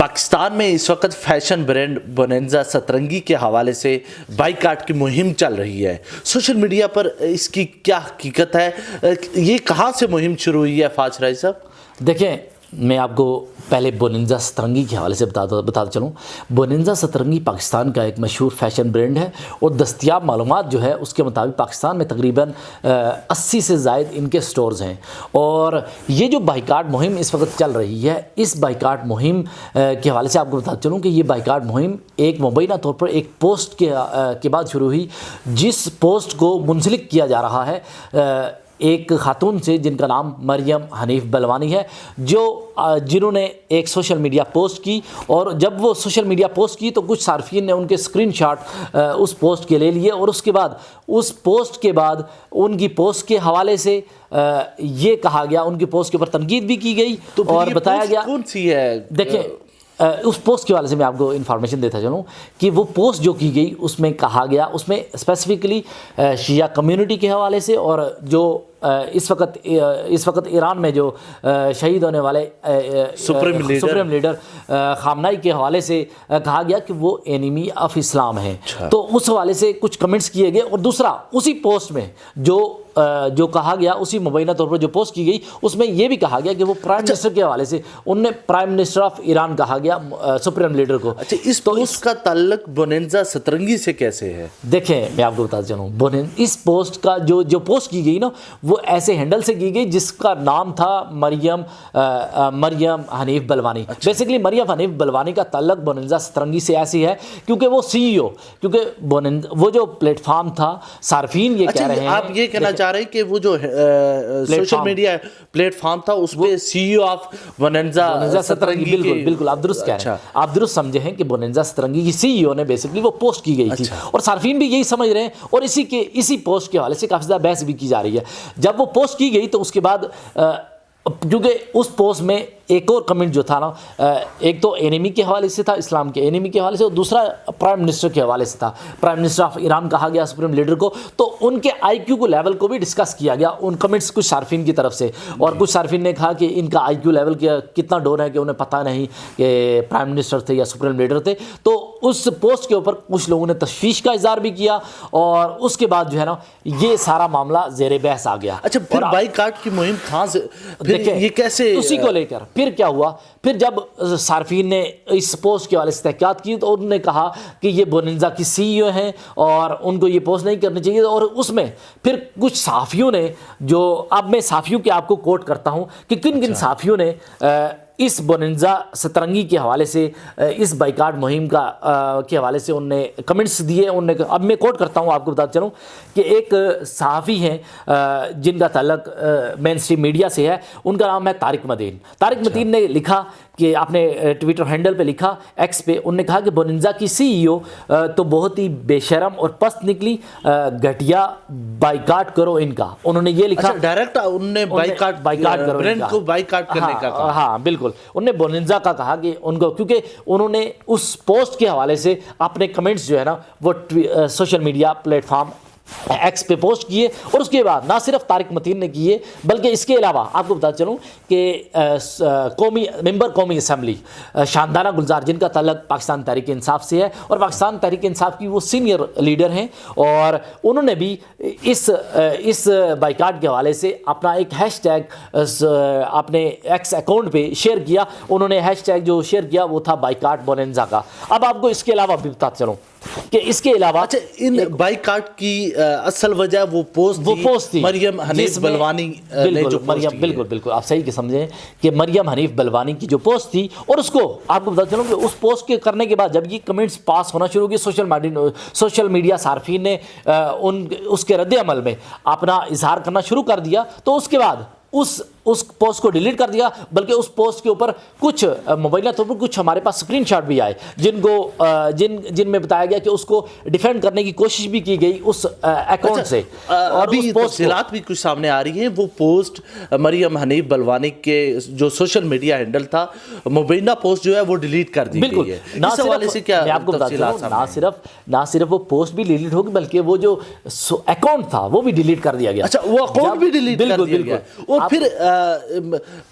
پاکستان میں اس وقت fashion brand بوننزا سترنگی کے حوالے سے بائیکاٹ کی مہم چل رہی ہے. سوشل میڈیا پر اس کی کیا حقیقت ہے؟ یہ کہاں سے مہم شروع ہوئی ہے فاض رائی صاحب؟ دیکھیں، میں آپ کو پہلے بوننزا سترنگی کے حوالے سے بتا چلوں. بوننزا سترنگی پاکستان کا ایک مشہور فیشن برانڈ ہے اور دستیاب معلومات جو ہے اس کے مطابق پاکستان میں تقریباً 80 سے زائد ان کے سٹورز ہیں. اور یہ جو بائیکاٹ مہم اس وقت چل رہی ہے، اس بائیکاٹ مہم کے حوالے سے آپ کو بتا چلوں کہ یہ بائیکاٹ مہم ایک مبینہ طور پر ایک پوسٹ کے بعد شروع ہوئی، جس پوسٹ کو منسلک کیا جا رہا ہے ایک خاتون سے جن کا نام مریم حنیف بلوانی ہے، جنہوں نے ایک سوشل میڈیا پوسٹ کی. اور جب وہ سوشل میڈیا پوسٹ کی تو کچھ صارفین نے ان کے اسکرین شاٹ اس پوسٹ کے لے لیے، اور اس کے بعد اس پوسٹ کے بعد ان کی پوسٹ کے حوالے سے یہ کہا گیا، ان کی پوسٹ کے اوپر تنقید بھی کی گئی اور بتایا گیا. کون سی ہے؟ دیکھیں، اس پوسٹ کے حوالے سے میں آپ کو انفارمیشن دیتا چلوں کہ وہ پوسٹ جو کی گئی اس میں کہا گیا، اس میں اسپیسیفکلی شیعہ کمیونٹی کے حوالے سے اور جو اس وقت ایران میں جو شہید ہونے والے سپریم لیڈر خامنائی کے حوالے سے کہا گیا کہ وہ اینیمی آف اسلام ہیں. تو اس حوالے سے کچھ کمنٹس کیے گئے. اور دوسرا، اسی پوسٹ میں جو کہا گیا، اسی مبینہ طور پر جو پوسٹ کی گئی، اس میں یہ بھی کہا گیا کہ وہ پرائم منسٹر کے حوالے سے ان نے پرائم منسٹر آف ایران کہا گیا سپریم لیڈر کو. اچھا، اس پوسٹ کا تعلق بوننزا سترنگی سے کیسے ہے؟ دیکھیں، میں آپ کو بتا چلوں، اس پوسٹ کا جو پوسٹ کی گئی نا، وہ ایسے ہینڈل سے کی گئی جس کا نام تھا مریم حنیف بلوانی. بیسیکلی مریم حنیف بلوانی کا تعلق بوننزا سترنگی سے ایسی ہے کیونکہ وہ کیونکہ وہ جو پلیٹ فارم تھا، صارفین یہ کہہ رہے ہیں، آپ یہ کہنا چاہ رہے ہیں کہ وہ جو سوشل میڈیا پلیٹ فارم تھا اس پہ CEO آف بوننزا سترنگی. بالکل آپ درست کہہ رہے ہیں. آپ درست سمجھے ہیں کہ بوننزا سترنگی کی CEO نے بیسیکلی وہ پوسٹ کی گئی تھی، اور صارفین بھی یہی سمجھ رہے ہیں. اور اسی پوسٹ کے حوالے سے کافی زیادہ بحث بھی کی جا رہی ہے. جب وہ پوسٹ کی گئی تو اس کے بعد کیونکہ اس پوسٹ میں ایک اور کمنٹ جو تھا نا، ایک تو اینیمی کے حوالے سے تھا، اسلام کے اینیمی کے حوالے سے، اور دوسرا پرائم منسٹر کے حوالے سے تھا. پرائم منسٹر آف ایران کہا گیا سپریم لیڈر کو. تو ان کے IQ کو لیول کو بھی ڈسکس کیا گیا ان کمنٹس کچھ صارفین کی طرف سے. اور کچھ صارفین نے کہا کہ ان کا IQ لیول کتنا ڈون ہے کہ انہیں پتہ نہیں کہ پرائم منسٹر تھے یا سپریم لیڈر تھے. تو اس پوسٹ کے اوپر کچھ لوگوں نے تشویش کا اظہار بھی کیا، اور اس کے بعد جو ہے نا یہ سارا معاملہ زیر بحث آ گیا. اچھا، پھر بائیکاٹ کی مہم کہاں سے، یہ کیسے اسی کو لے کر پھر کیا ہوا؟ پھر جب صارفین نے اس پوسٹ کے حوالے سے تحقیقات کی تو انہوں نے کہا کہ یہ بوننزا کی CEO ہیں اور ان کو یہ پوسٹ نہیں کرنی چاہیے. اور اس میں پھر کچھ صحافیوں نے اب میں صحافیوں کے آپ کو کوٹ کرتا ہوں کہ کن صحافیوں نے اس بوننزا سترنگی کے حوالے سے، اس بائیکاٹ مہم کے حوالے سے انہوں نے کمنٹس دیے. اب میں کوٹ کرتا ہوں، آپ کو بتا چلوں کہ ایک صحافی ہیں جن کا تعلق مین اسٹریم میڈیا سے ہے، ان کا نام ہے طارق مدین نے لکھا کہ آپ نے ٹویٹر ہینڈل پہ لکھا، ایکس پہ، انہوں نے کہا کہ بوننزا کی CEO تو بہت ہی بے شرم اور پست نکلی، گھٹیا، بائیکاٹ کرو ان کا. انہوں نے یہ لکھا ڈائریکٹ، انہوں نے بائیکاٹ کرو، برانڈ کو بائیکاٹ کرنے کا کہا. ہاں بالکل، انہوں نے بوننزا کا کہا کہ ان کو، کیونکہ انہوں نے اس پوسٹ کے حوالے سے اپنے کمنٹس جو ہے نا وہ social media plate form x پہ پوسٹ کیے. اور اس کے بعد نہ صرف طارق مدین نے کیے بلکہ اس کے علاوہ آپ کو بتا چلوں کہ ممبر قومی اسمبلی شاندانہ گلزار، جن کا تعلق پاکستان تحریک انصاف سے ہے اور پاکستان تحریک انصاف کی وہ سینئر لیڈر ہیں، اور انہوں نے بھی اس بائیکاٹ کے حوالے سے اپنا ایک ہیش ٹیگ اپنے ایکس اکاؤنٹ پہ شیئر کیا. انہوں نے ہیش ٹیگ جو شیئر کیا وہ تھا بائیکاٹ بوننزا کا. اب آپ کو اس کے علاوہ بھی بتاتا چلوں کہ اس کے علاوہ ان بائیکاٹ کی اصل وجہ وہ پوسٹ تھی مریم حنیف بلوانی نے جو بالکل آپ صحیح کہ سمجھیں کہ مریم حنیف بلوانی کی جو پوسٹ تھی. اور اس کو آپ کو بتا چلوں کہ اس پوسٹ کے کرنے کے بعد جب یہ کمنٹس پاس ہونا شروع کیے، سوشل میڈیا صارفین نے اس کے رد عمل میں اپنا اظہار کرنا شروع کر دیا. تو اس کے بعد اس پوسٹ کو ڈیلیٹ کر دیا، بلکہ اس پوسٹ کے اوپر کچھ مبینہ طور پر کچھ ہمارے پاس اسکرین شاٹ بھی آئے جن میں بتایا گیا کہ اس کو ڈیفینڈ کرنے کی کوشش بھی کی گئی اس اکاؤنٹ سے. اور ابھی تفصیلات بھی کچھ سامنے آ رہی ہیں. وہ پوسٹ مریم حنیف بلوانی کے جو سوشل میڈیا ہینڈل تھا، مبینہ پوسٹ جو ہے وہ ڈیلیٹ کر دی گئی ہے. اس حوالے سے کیا تفصیلات؟ نہ صرف وہ پوسٹ بھی ڈیلیٹ ہوگی بلکہ وہ جو اکاؤنٹ تھا وہ بھی ڈیلیٹ کر دیا گیا. اچھا، وہ اکاؤنٹ بھی ڈیلیٹ کر دیا گیا. اور پھر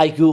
IQ